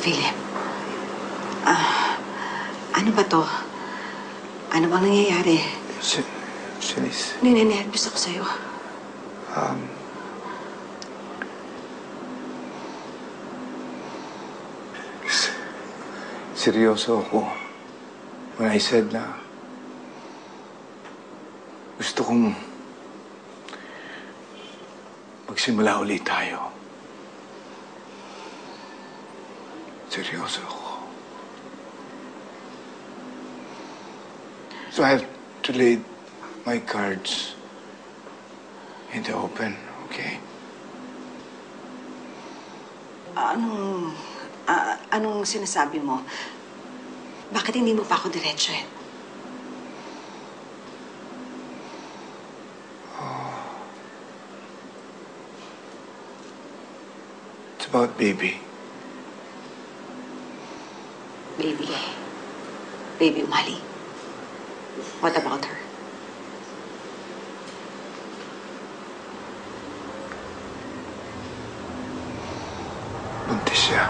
Philip, ano ba to? Ano bang nangyayari? Shanice. Ninenervous ako sa'yo. Seryoso ako when I said na gusto kong magsimula ulit tayo. Seryoso ako. So I have to lay my cards in the open, okay? Anong sinasabi mo? Bakit hindi mo pa ako diretsuhin? It's about baby. Baby Umali. What about her? Buntis siya.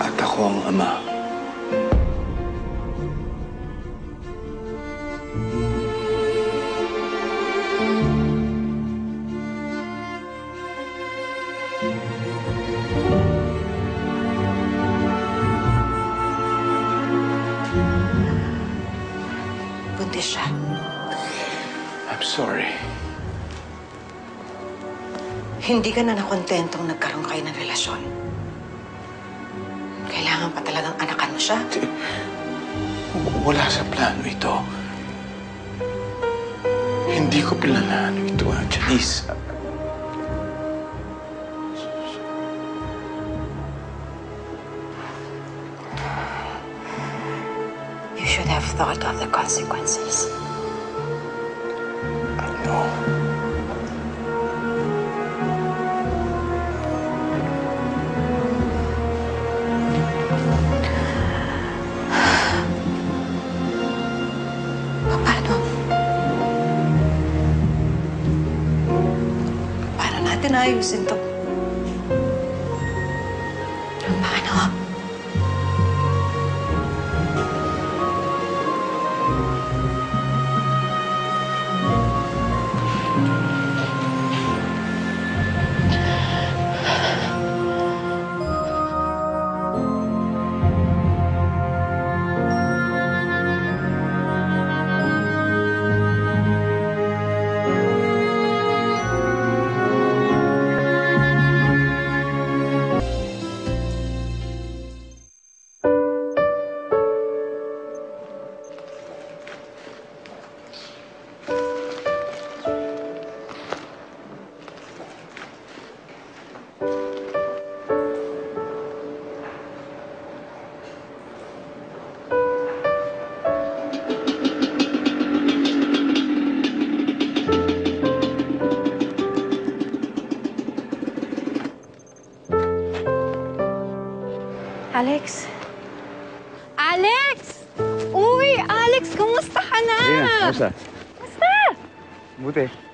At ako ang ama. Buntis siya. I'm sorry. Hindi ka na nakontentong nagkaroon kayo ng relasyon. Kailangan pa talagang anakan mo siya? Wala sa plano ito. Hindi ko planano ito, Janice. You should have thought of the consequences. I know. Paano natin ayusin to? Paano? Alex? Alex! Uy, Alex, kumusta ka na? Rina, kumusta? Kumusta?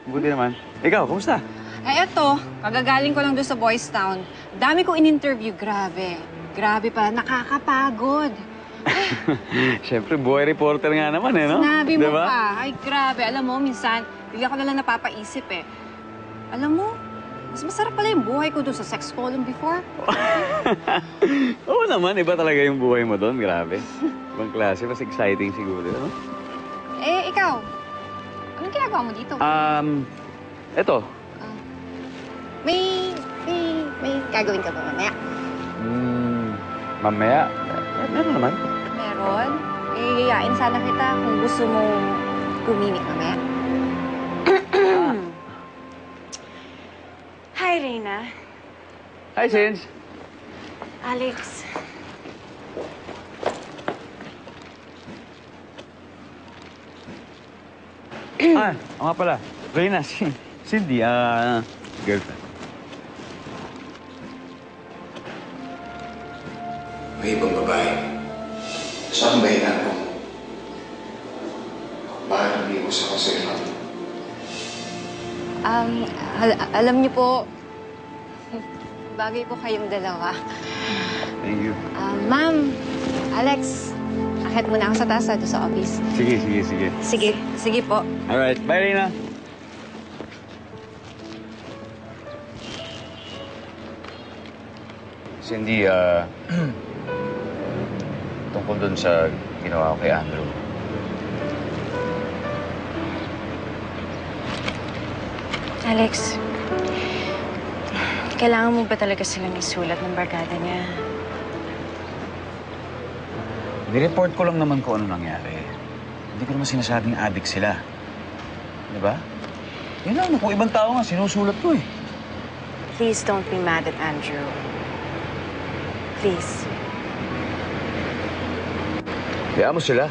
Buti naman. Ikaw, kumusta? Ay, eto, kagagaling ko lang doon sa Boys Town. Dami kong in-interview, grabe. Grabe pa, nakakapagod. Siyempre, buhay reporter nga naman eh, no? Sinabi mo Diba? pa. Ay, grabe. Alam mo, minsan, bigla ko na lang napapaisip eh. Alam mo, mas masarap pala yung buhay ko doon sa sex column before. Oo naman, iba talaga yung buhay mo doon. Grabe. Ibang klase, mas exciting siguro, no? Eh, ikaw, anong ginagawa mo dito? Eto. May gagawin ka ba mamaya? Mamaya? Meron naman. Meron? Iyayain sana kita kung gusto mo gumimik mamaya. Hi, Reina. Hi, Sins. Alex. Oo nga pala. Reyna, Cindy, girlfriend. May ibang babae. Saan ba mo? Bakit hindi ko sa kasama? Alam niyo po, bagay po kayong dalawa. Thank you. Ma'am, Alex, akit muna ako sa taas doon sa office. Sige. Sige po. Alright, bye, Reyna. Cindy, tungkol dun sa ginawa ko kay Andrew. Alex, kailangan mo ba talaga silang isulat ng barkada niya? Ni-report ko lang naman kung ano nangyari. Hindi ko naman sinasabing addict sila. Di ba? Yan lang, kung ibang tao nga, sinusulat ko eh. Please don't be mad at Andrew. Please. Kaya mo sila.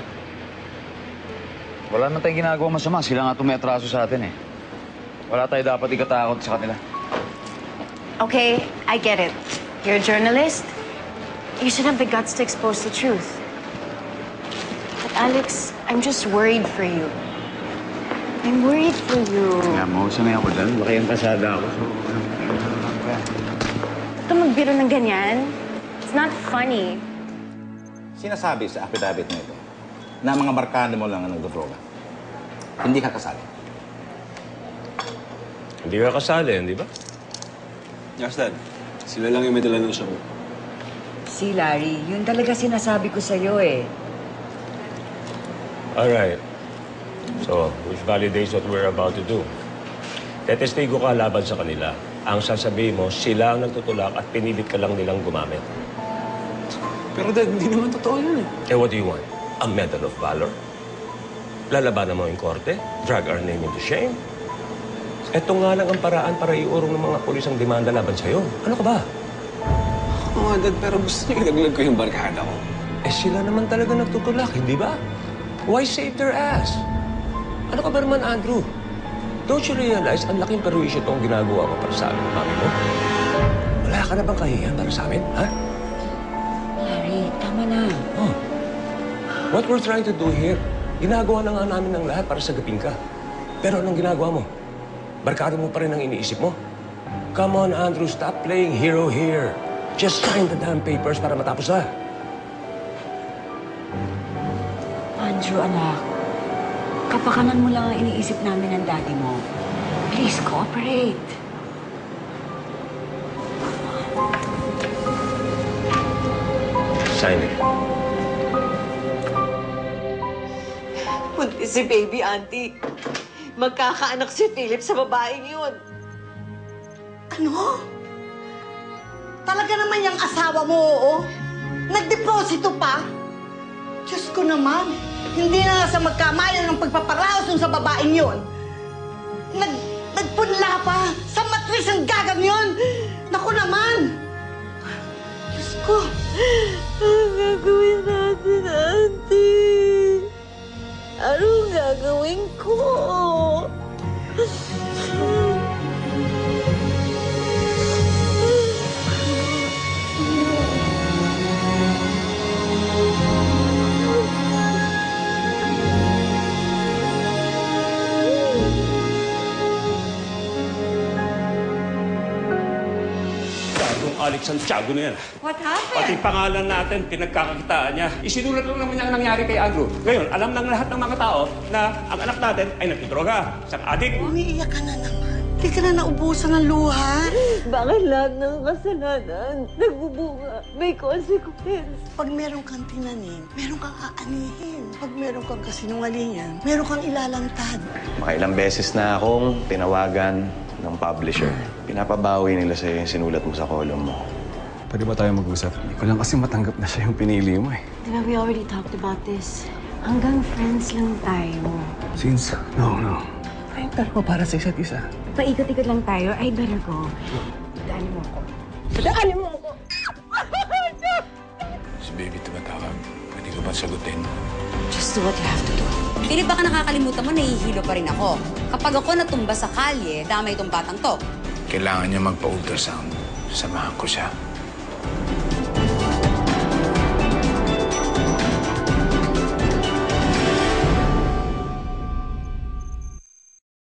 Wala naman tayong ginagawa masama. Sila nga tumiatraso sa atin eh. Wala tayo dapat ikatakot sa kanila. Okay, I get it. You're a journalist. You should have the guts to expose the truth. But Alex, I'm just worried for you. I'm worried for you. Kaya mo, sanay ako dyan. Laki ang kasada ako. So, Ito magbiro ng ganyan. It's not funny. Sinasabi sa affidavit na ito na mga barkada mo lang ang nagdodroga. Hindi ka kasali. Hindi ka kasali, hindi ba? Yes, Dad. Sila lang yung may dala ng show. Si Larry, yun talaga sinasabi ko sa'yo eh. Alright. So, which validates what we're about to do. Tetestigo ka laban sa kanila. Ang sasabihin mo, sila ang nagtutulak at pinilit ka lang nilang gumamit. Pero Dad, hindi naman totoo yun eh. Eh, what do you want? A medal of valor? Lalabanan mo yung korte? Drag our name into shame? Ito nga lang ang paraan para iurong ng mga pulis ang demanda laban sa'yo. Ano ka ba? Oo, Dad, pero gusto niyo ilaglag ko yung barkada ko. Eh, sila naman talaga nagtutulak, hindi ba? Why save their ass? Ano ka ba naman, Andrew? Don't you realize ang laking perwisyo itong ginagawa mo para sa amin, mami mo? Wala ka na bang kahiyan para sa amin, ha? Larry, tama na. Oh. What we're trying to do here, ginagawa na nga namin ng lahat para sagapin ka. Pero anong ginagawa mo? Barkada mo pa rin ang iniisip mo? Come on, Andrew, stop playing hero here. Just sign the damn papers para matapos na. Andrew, anak. Kapakanan mo lang ang iniisip namin ng daddy mo. Please, cooperate. Sign it. Punti si baby auntie. Magkakaanak si Philip sa babaeng yun. Ano? Talaga naman yung asawa mo, oo? Nagdeposito pa? Diyos ko naman, hindi na sa magkamayan ng pagpaparaos sa babaeng yun. Nagpunla pa sa matris ang gagam yun. Naku naman! Diyos ko, Anong gagawin natin, auntie? Anong gagawin ko? Alex Santiago na yan. What happened? Pati pangalan natin, pinagkakakitaan niya. Isinulat lang naman niya ang nangyari kay Andrew. Ngayon, alam ng lahat ng mga tao na ang anak natin ay nagtidroga. Isang adik. umiiyak ka na naman. Hindi ka na naubusan ng luha. Bakit lahat ng kasalanan nagbubunga? May consequence. Pag meron kang tinanim, meron kang aanihin. Pag meron kang kasinungalingan, meron kang ilalantad. Makailang beses na akong tinawagan ng publisher. Pinapabawi nila sa'yo yung sinulat mo sa column mo. Pwede ba tayo mag-usap? Hindi ko lang kasi matanggap na siya yung pinili mo eh. Di ba we already talked about this? Hanggang friends lang tayo. Since, no. Pero pa para sa isa't isa. Paikot-ikot lang tayo. I better go. Daanin mo ako. Daanin mo ako! Si baby tumatawag. Pwede ko ba sagutin? Just do what you have to do. Philip, baka nakakalimutan mo, nahihilo pa rin ako. Kapag ako natumba sa kalye, damay itong batang to. Kailangan niya magpa-ultrasound. Samahan ko siya.